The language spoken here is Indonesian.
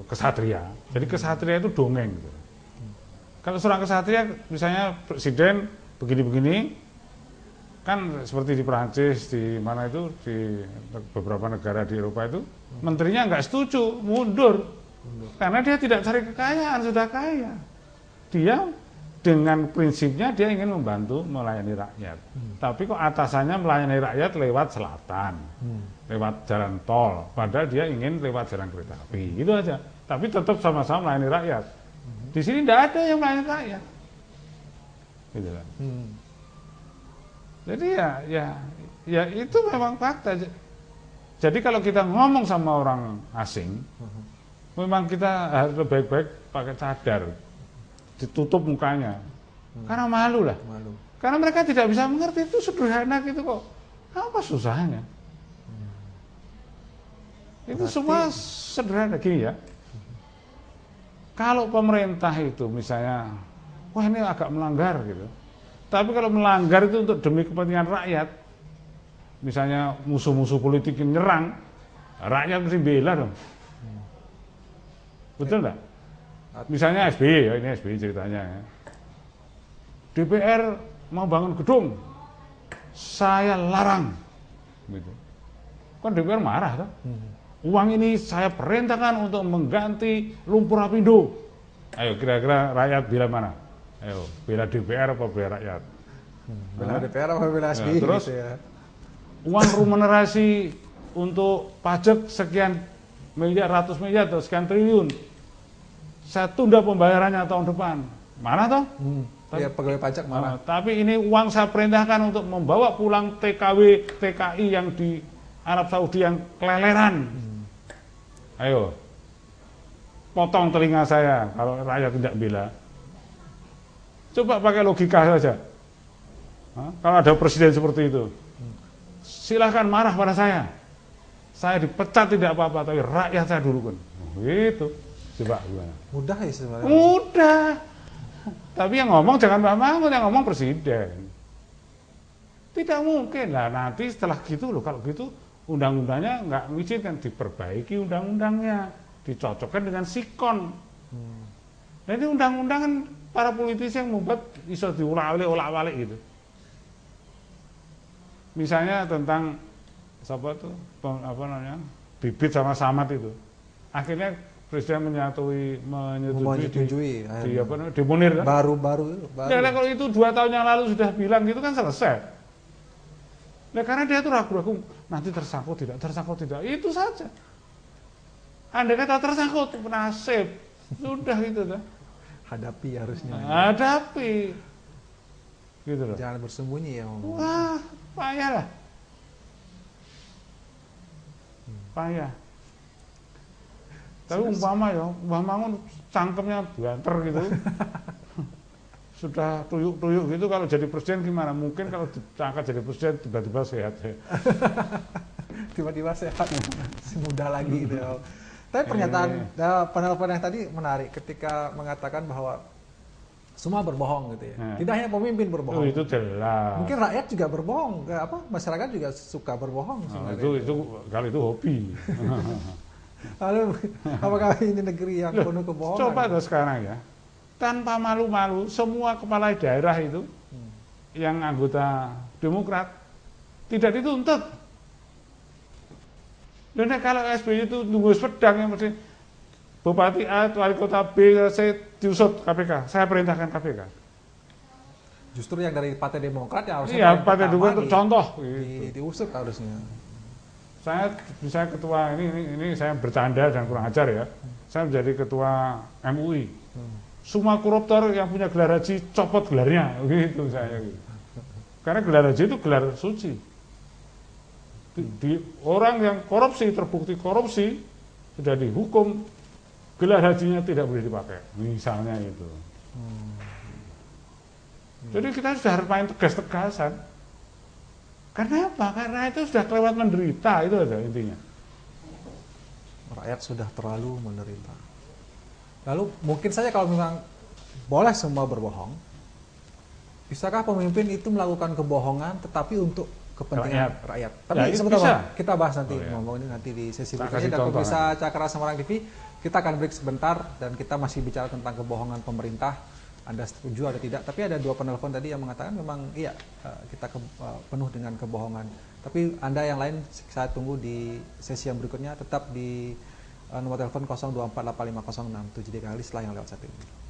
kesatria. Jadi kesatria itu dongeng gitu. Kalau seorang kesatria, misalnya presiden begini-begini, kan seperti di Perancis, di mana itu, di beberapa negara di Eropa itu, menterinya nggak setuju, mundur. Karena dia tidak cari kekayaan, sudah kaya. Dia dengan prinsipnya dia ingin membantu melayani rakyat. Tapi kok atasannya melayani rakyat lewat selatan, lewat jalan tol. Padahal dia ingin lewat jalan kereta api, itu aja. Tapi tetap sama-sama melayani rakyat. Di sini tidak ada yang melayani rakyat. Gitu kan. Jadi ya itu memang fakta. Jadi kalau kita ngomong sama orang asing, memang kita harus baik-baik pakai cadar, ditutup mukanya, karena malu lah. Karena mereka tidak bisa mengerti, itu sederhana gitu kok. Apa susahnya? Itu semua sederhana gini ya. Kalau pemerintah itu misalnya, wah ini agak melanggar gitu. Tapi kalau melanggar itu untuk demi kepentingan rakyat, misalnya musuh-musuh politik yang nyerang, rakyat mesti bela dong. Betul nggak? Misalnya SBY, ya ini SBY ceritanya ya. DPR mau bangun gedung, saya larang. Gitu. Kan DPR marah kan? Uang ini saya perintahkan untuk mengganti lumpur Apindo. Ayo kira-kira rakyat bela mana? Ayo, bela DPR apa bela rakyat? Bela DPR apa bela SBY? Terus gitu ya. Uang remunerasi untuk pajak sekian miliar, ratus miliar atau sekian triliun, saya tunda pembayarannya tahun depan. Mana toh? Ya, pegawai pajak mana? Tapi ini uang saya perintahkan untuk membawa pulang TKW, TKI yang di Arab Saudi yang keleleran. Ayo, potong telinga saya kalau rakyat tidak bela. Coba pakai logika saja. Kalau ada presiden seperti itu, silahkan marah pada saya. Saya dipecat tidak apa-apa, tapi rakyat saya dulu kan. Gitu. Coba gimana? Mudah ya sebenarnya. Mudah. Tapi yang ngomong jangan Pak Mahfud, yang ngomong presiden. Tidak mungkin lah nanti setelah gitu loh, kalau gitu undang-undangnya nggak mengizinkan, diperbaiki undang-undangnya, dicocokkan dengan sikon. Nah ini undang-undang kan para politisi yang membuat bisa diulak-alik gitu. Misalnya tentang siapa tuh, apa namanya, Bibit sama Samad itu, akhirnya presiden menyetujui di Munir kan? Baru. Ya, kalau itu 2 tahun yang lalu sudah bilang gitu kan selesai. Nah, karena dia tuh ragu-ragu nanti tersangkut tidak, itu saja. Andai kata tersangkut, nasib sudah gitu dah. Hadapi harusnya. Hadapi, gitu loh. Jangan bersembunyi ya. Wah, payah lah. Payah. Tapi umpama ya, Mbah Mangun cangkemnya banter gitu. Sudah tuyuk-tuyuk gitu, kalau jadi presiden gimana? Mungkin kalau diangkat jadi presiden tiba-tiba sehat ya. Tiba-tiba sehat, muda lagi gitu. Tapi pernyataan penelpon yang tadi menarik ketika mengatakan bahwa semua berbohong gitu ya. Tidak hanya pemimpin berbohong. Itu jelas. Mungkin rakyat juga berbohong, masyarakat juga suka berbohong sebenarnya. Itu kalau itu hobi. Lalu apakah ini negeri yang penuh kebohongan? Coba tuh sekarang ya, tanpa malu-malu semua kepala daerah itu yang anggota Demokrat tidak dituntut. Dan kalau SBY itu nunggu pedang yang mesti Bupati A, Wali Kota B, saya diusut KPK, saya perintahkan KPK. Justru yang dari Partai Demokrat ya harusnya. Iya, Partai Demokrat itu contoh. Diusut harusnya. Saya ketua ini saya bercanda dan kurang ajar ya. Saya menjadi ketua MUI. Semua koruptor yang punya gelar haji copot gelarnya, gitu saya gitu. Karena gelar haji itu gelar suci. Orang yang korupsi, terbukti korupsi, sudah dihukum, gelar hajinya tidak boleh dipakai, misalnya itu. Jadi kita sudah harus main tegas-tegasan. Karena apa? Karena itu sudah kelewat menderita, itu aja intinya. Rakyat sudah terlalu menderita. Lalu mungkin saja kalau memang boleh semua berbohong, bisakah pemimpin itu melakukan kebohongan tetapi untuk kepentingan rakyat. Tapi ya, sebentar bisa. kita bahas nanti, Oh, ya. ngomong ini nanti di sesi Tak berikutnya. kasih Dan contoh pemirsa Cakra Semarang TV, kita akan break sebentar dan kita masih bicara tentang kebohongan pemerintah. Anda setuju atau tidak? Tapi ada 2 penelpon tadi yang mengatakan memang iya, kita penuh dengan kebohongan. Tapi Anda yang lain saya tunggu di sesi yang berikutnya, tetap di nomor telepon 0248506073 kali setelah yang lewat satu ini.